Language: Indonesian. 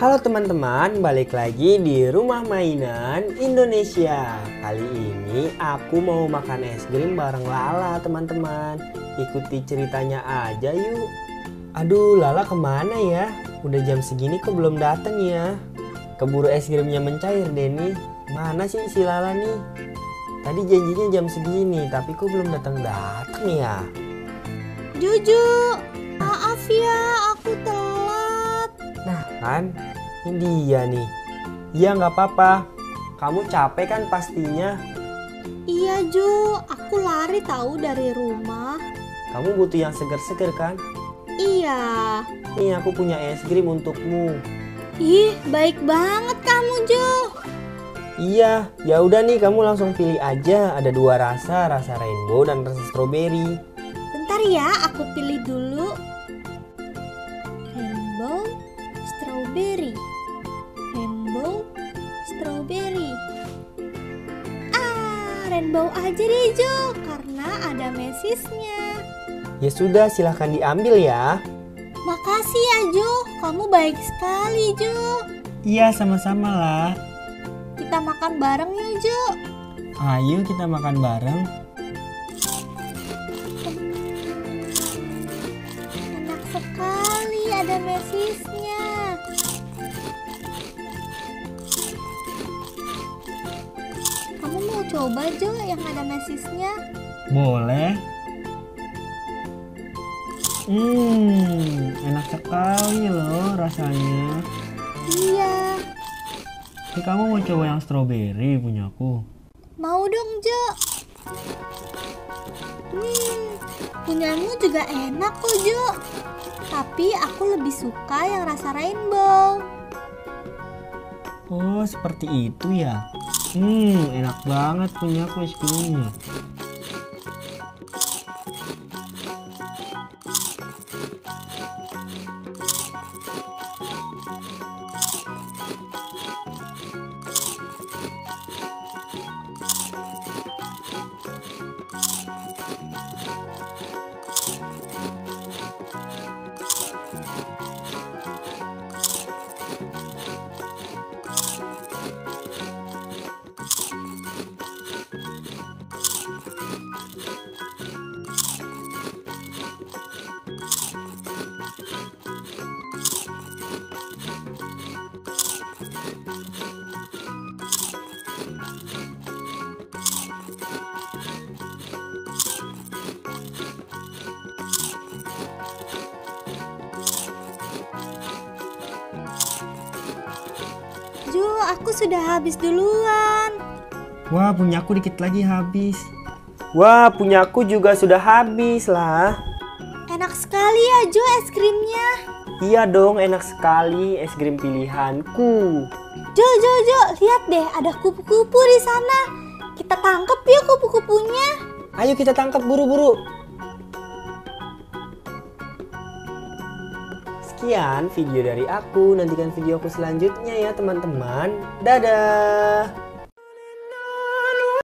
Halo teman-teman, balik lagi di Rumah Mainan Indonesia. Kali ini aku mau makan es krim bareng Lala teman-teman. Ikuti ceritanya aja yuk. Aduh, Lala kemana ya? Udah jam segini kok belum datang ya? Keburu es krimnya mencair deh nih. Mana sih si Lala nih? Tadi janjinya jam segini, tapi kok belum datang ya? Juju, maaf ya, aku telat. Nah kan, ini dia nih. Iya nggak apa-apa. Kamu capek kan pastinya. Iya Ju, aku lari tahu dari rumah. Kamu butuh yang seger-seger kan? Iya. Nih aku punya es krim untukmu. Ih, baik banget kamu Ju. Iya, ya udah nih kamu langsung pilih aja. Ada dua rasa, rasa rainbow dan rasa stroberi. Bentar ya, aku pilih dulu. Rainbow, strawberry. Rainbow, strawberry. Rainbow aja deh Ju, karena ada mesisnya. Ya sudah, silahkan diambil ya. Makasih ya Ju, kamu baik sekali Ju. Iya, sama-sama lah. Kita makan bareng yuk Ju. Ayo kita makan bareng. Enak sekali, ada mesisnya. Kamu mau coba Jo yang ada mesisnya? Boleh. Enak sekali loh rasanya. Iya. Ini kamu mau coba yang stroberi punyaku? Mau dong Jo. Punyamu juga enak kok Jo. Tapi aku lebih suka yang rasa rainbow. Oh, seperti itu ya. Enak banget punyaku es krimnya. Ju, aku sudah habis duluan. Wah, punyaku dikit lagi habis. Wah, punyaku juga sudah habis lah. Enak sekali ya Ju es krimnya. Iya dong, enak sekali es krim pilihanku. Jo, lihat deh ada kupu-kupu di sana. Kita tangkap yuk kupu-kupunya. Ayo kita tangkap buru-buru. Sekian video dari aku. Nantikan video aku selanjutnya ya teman-teman. Dadah.